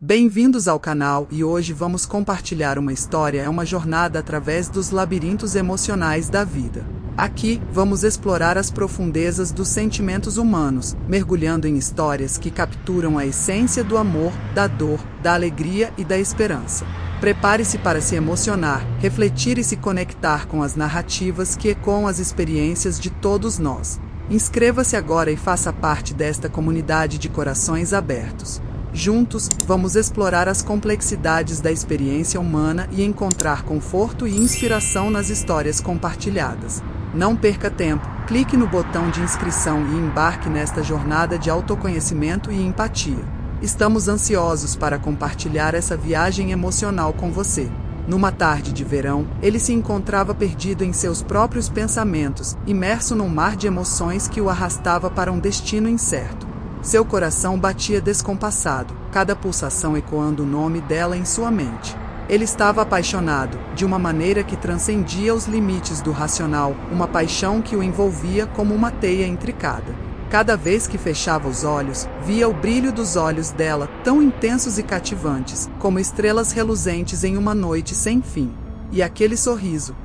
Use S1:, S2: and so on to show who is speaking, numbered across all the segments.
S1: Bem-vindos ao canal e hoje vamos compartilhar uma história, uma jornada através dos labirintos emocionais da vida. Aqui, vamos explorar as profundezas dos sentimentos humanos, mergulhando em histórias que capturam a essência do amor, da dor, da alegria e da esperança. Prepare-se para se emocionar, refletir e se conectar com as narrativas que ecoam as experiências de todos nós. Inscreva-se agora e faça parte desta comunidade de corações abertos. Juntos, vamos explorar as complexidades da experiência humana e encontrar conforto e inspiração nas histórias compartilhadas. Não perca tempo, clique no botão de inscrição e embarque nesta jornada de autoconhecimento e empatia. Estamos ansiosos para compartilhar essa viagem emocional com você. Numa tarde de verão, ele se encontrava perdido em seus próprios pensamentos, imerso num mar de emoções que o arrastava para um destino incerto. Seu coração batia descompassado, cada pulsação ecoando o nome dela em sua mente. Ele estava apaixonado, de uma maneira que transcendia os limites do racional, uma paixão que o envolvia como uma teia intricada. Cada vez que fechava os olhos, via o brilho dos olhos dela, tão intensos e cativantes, como estrelas reluzentes em uma noite sem fim. E aquele sorriso,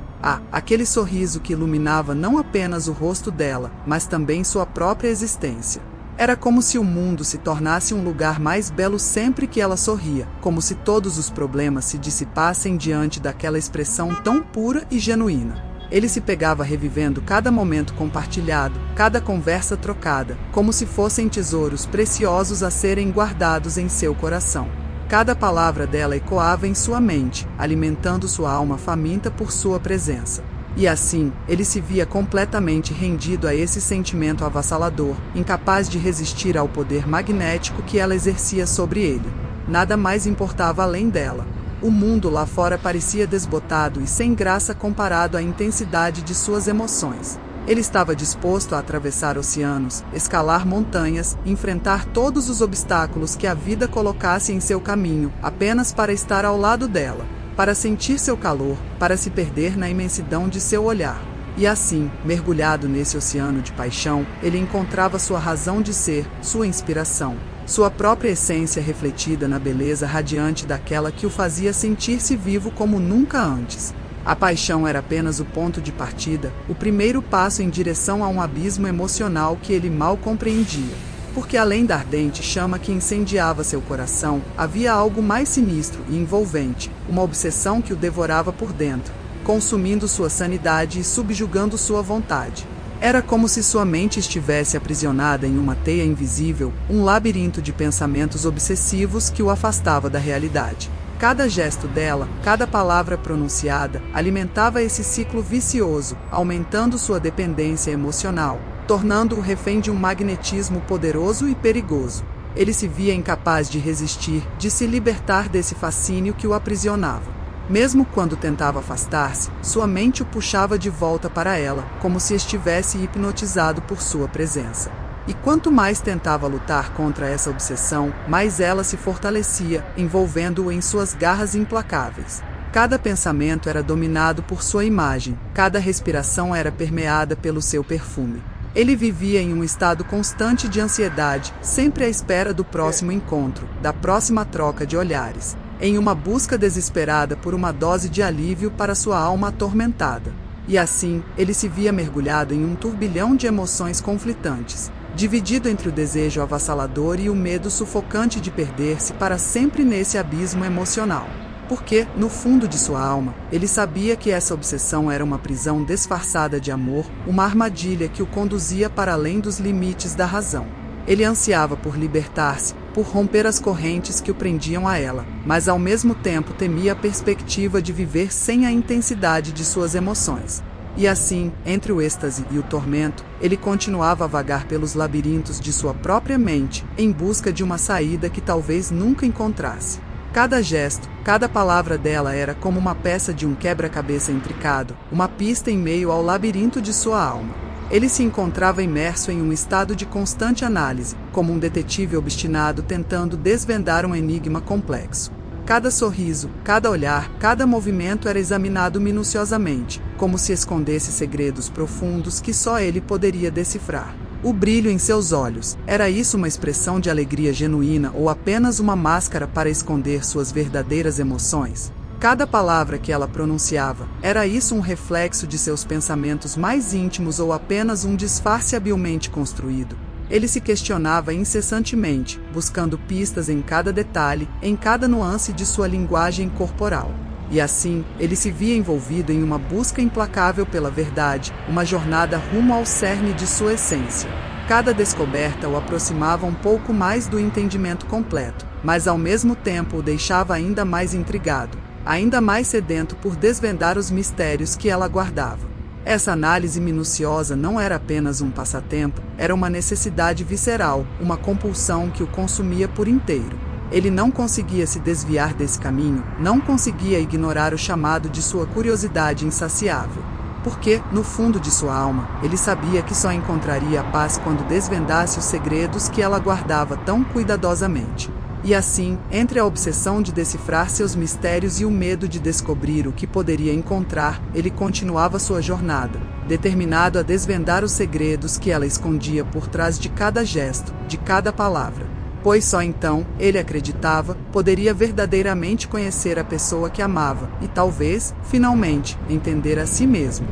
S1: aquele sorriso que iluminava não apenas o rosto dela, mas também sua própria existência. Era como se o mundo se tornasse um lugar mais belo sempre que ela sorria, como se todos os problemas se dissipassem diante daquela expressão tão pura e genuína. Ele se pegava revivendo cada momento compartilhado, cada conversa trocada, como se fossem tesouros preciosos a serem guardados em seu coração. Cada palavra dela ecoava em sua mente, alimentando sua alma faminta por sua presença. E assim, ele se via completamente rendido a esse sentimento avassalador, incapaz de resistir ao poder magnético que ela exercia sobre ele. Nada mais importava além dela. O mundo lá fora parecia desbotado e sem graça comparado à intensidade de suas emoções. Ele estava disposto a atravessar oceanos, escalar montanhas, enfrentar todos os obstáculos que a vida colocasse em seu caminho, apenas para estar ao lado dela. Para sentir seu calor, para se perder na imensidão de seu olhar. E assim, mergulhado nesse oceano de paixão, ele encontrava sua razão de ser, sua inspiração, sua própria essência refletida na beleza radiante daquela que o fazia sentir-se vivo como nunca antes. A paixão era apenas o ponto de partida, o primeiro passo em direção a um abismo emocional que ele mal compreendia. Porque além da ardente chama que incendiava seu coração, havia algo mais sinistro e envolvente, uma obsessão que o devorava por dentro, consumindo sua sanidade e subjugando sua vontade. Era como se sua mente estivesse aprisionada em uma teia invisível, um labirinto de pensamentos obsessivos que o afastava da realidade. Cada gesto dela, cada palavra pronunciada, alimentava esse ciclo vicioso, aumentando sua dependência emocional, tornando-o refém de um magnetismo poderoso e perigoso. Ele se via incapaz de resistir, de se libertar desse fascínio que o aprisionava. Mesmo quando tentava afastar-se, sua mente o puxava de volta para ela, como se estivesse hipnotizado por sua presença. E quanto mais tentava lutar contra essa obsessão, mais ela se fortalecia, envolvendo-o em suas garras implacáveis. Cada pensamento era dominado por sua imagem, cada respiração era permeada pelo seu perfume. Ele vivia em um estado constante de ansiedade, sempre à espera do próximo encontro, da próxima troca de olhares, em uma busca desesperada por uma dose de alívio para sua alma atormentada. E assim, ele se via mergulhado em um turbilhão de emoções conflitantes, dividido entre o desejo avassalador e o medo sufocante de perder-se para sempre nesse abismo emocional. Porque, no fundo de sua alma, ele sabia que essa obsessão era uma prisão disfarçada de amor, uma armadilha que o conduzia para além dos limites da razão. Ele ansiava por libertar-se, por romper as correntes que o prendiam a ela, mas ao mesmo tempo temia a perspectiva de viver sem a intensidade de suas emoções. E assim, entre o êxtase e o tormento, ele continuava a vagar pelos labirintos de sua própria mente, em busca de uma saída que talvez nunca encontrasse. Cada gesto, cada palavra dela era como uma peça de um quebra-cabeça intricado, uma pista em meio ao labirinto de sua alma. Ele se encontrava imerso em um estado de constante análise, como um detetive obstinado tentando desvendar um enigma complexo. Cada sorriso, cada olhar, cada movimento era examinado minuciosamente, como se escondesse segredos profundos que só ele poderia decifrar. O brilho em seus olhos, era isso uma expressão de alegria genuína ou apenas uma máscara para esconder suas verdadeiras emoções? Cada palavra que ela pronunciava, era isso um reflexo de seus pensamentos mais íntimos ou apenas um disfarce habilmente construído? Ele se questionava incessantemente, buscando pistas em cada detalhe, em cada nuance de sua linguagem corporal. E assim, ele se via envolvido em uma busca implacável pela verdade, uma jornada rumo ao cerne de sua essência. Cada descoberta o aproximava um pouco mais do entendimento completo, mas ao mesmo tempo o deixava ainda mais intrigado, ainda mais sedento por desvendar os mistérios que ela guardava. Essa análise minuciosa não era apenas um passatempo, era uma necessidade visceral, uma compulsão que o consumia por inteiro. Ele não conseguia se desviar desse caminho, não conseguia ignorar o chamado de sua curiosidade insaciável. Porque, no fundo de sua alma, ele sabia que só encontraria a paz quando desvendasse os segredos que ela guardava tão cuidadosamente. E assim, entre a obsessão de decifrar seus mistérios e o medo de descobrir o que poderia encontrar, ele continuava sua jornada, determinado a desvendar os segredos que ela escondia por trás de cada gesto, de cada palavra. Pois só então, ele acreditava, poderia verdadeiramente conhecer a pessoa que amava e talvez, finalmente, entender a si mesmo.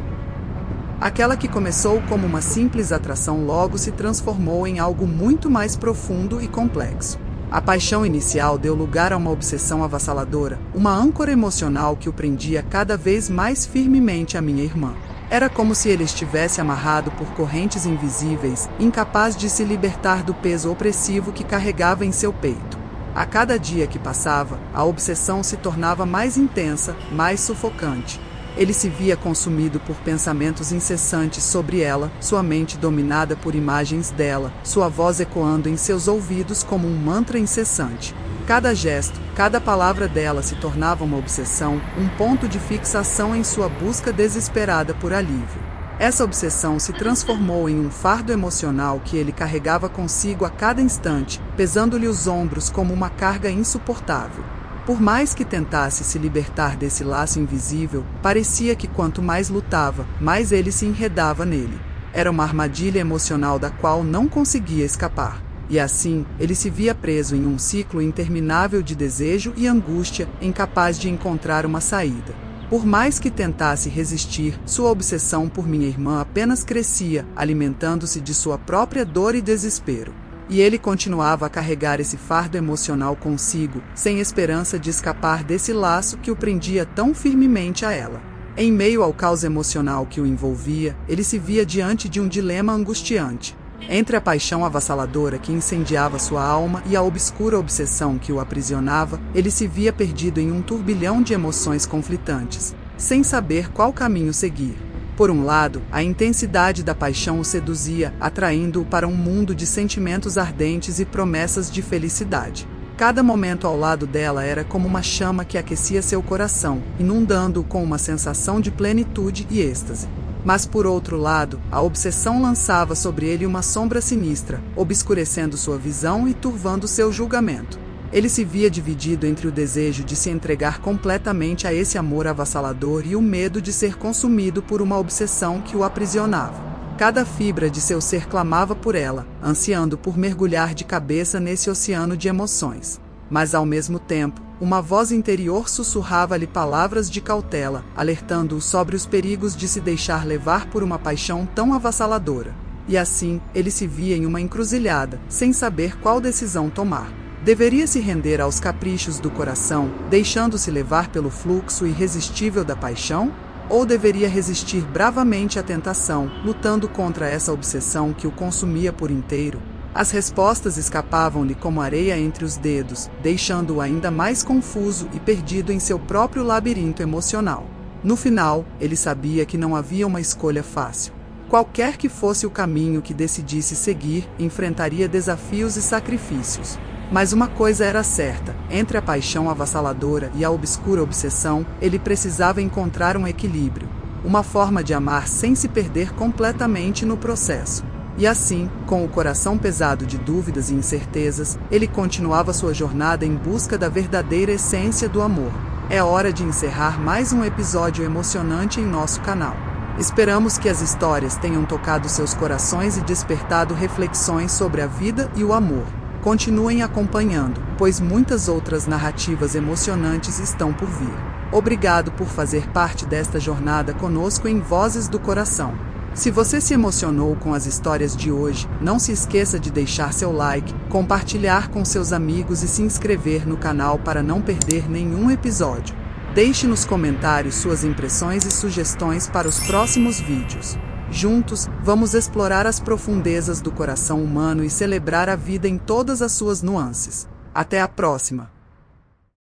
S1: Aquela que começou como uma simples atração logo se transformou em algo muito mais profundo e complexo. A paixão inicial deu lugar a uma obsessão avassaladora, uma âncora emocional que o prendia cada vez mais firmemente à minha irmã. Era como se ele estivesse amarrado por correntes invisíveis, incapaz de se libertar do peso opressivo que carregava em seu peito. A cada dia que passava, a obsessão se tornava mais intensa, mais sufocante. Ele se via consumido por pensamentos incessantes sobre ela, sua mente dominada por imagens dela, sua voz ecoando em seus ouvidos como um mantra incessante. Cada gesto, cada palavra dela se tornava uma obsessão, um ponto de fixação em sua busca desesperada por alívio. Essa obsessão se transformou em um fardo emocional que ele carregava consigo a cada instante, pesando-lhe os ombros como uma carga insuportável. Por mais que tentasse se libertar desse laço invisível, parecia que quanto mais lutava, mais ele se enredava nele. Era uma armadilha emocional da qual não conseguia escapar. E assim, ele se via preso em um ciclo interminável de desejo e angústia, incapaz de encontrar uma saída. Por mais que tentasse resistir, sua obsessão por minha irmã apenas crescia, alimentando-se de sua própria dor e desespero. E ele continuava a carregar esse fardo emocional consigo, sem esperança de escapar desse laço que o prendia tão firmemente a ela. Em meio ao caos emocional que o envolvia, ele se via diante de um dilema angustiante. Entre a paixão avassaladora que incendiava sua alma e a obscura obsessão que o aprisionava, ele se via perdido em um turbilhão de emoções conflitantes, sem saber qual caminho seguir. Por um lado, a intensidade da paixão o seduzia, atraindo-o para um mundo de sentimentos ardentes e promessas de felicidade. Cada momento ao lado dela era como uma chama que aquecia seu coração, inundando-o com uma sensação de plenitude e êxtase. Mas por outro lado, a obsessão lançava sobre ele uma sombra sinistra, obscurecendo sua visão e turvando seu julgamento. Ele se via dividido entre o desejo de se entregar completamente a esse amor avassalador e o medo de ser consumido por uma obsessão que o aprisionava. Cada fibra de seu ser clamava por ela, ansiando por mergulhar de cabeça nesse oceano de emoções. Mas ao mesmo tempo, uma voz interior sussurrava-lhe palavras de cautela, alertando-o sobre os perigos de se deixar levar por uma paixão tão avassaladora. E assim, ele se via em uma encruzilhada, sem saber qual decisão tomar. Deveria se render aos caprichos do coração, deixando-se levar pelo fluxo irresistível da paixão? Ou deveria resistir bravamente à tentação, lutando contra essa obsessão que o consumia por inteiro? As respostas escapavam-lhe como areia entre os dedos, deixando-o ainda mais confuso e perdido em seu próprio labirinto emocional. No final, ele sabia que não havia uma escolha fácil. Qualquer que fosse o caminho que decidisse seguir, enfrentaria desafios e sacrifícios. Mas uma coisa era certa, entre a paixão avassaladora e a obscura obsessão, ele precisava encontrar um equilíbrio, uma forma de amar sem se perder completamente no processo. E assim, com o coração pesado de dúvidas e incertezas, ele continuava sua jornada em busca da verdadeira essência do amor. É hora de encerrar mais um episódio emocionante em nosso canal. Esperamos que as histórias tenham tocado seus corações e despertado reflexões sobre a vida e o amor. Continuem acompanhando, pois muitas outras narrativas emocionantes estão por vir. Obrigado por fazer parte desta jornada conosco em Vozes do Coração. Se você se emocionou com as histórias de hoje, não se esqueça de deixar seu like, compartilhar com seus amigos e se inscrever no canal para não perder nenhum episódio. Deixe nos comentários suas impressões e sugestões para os próximos vídeos. Juntos, vamos explorar as profundezas do coração humano e celebrar a vida em todas as suas nuances. Até a próxima!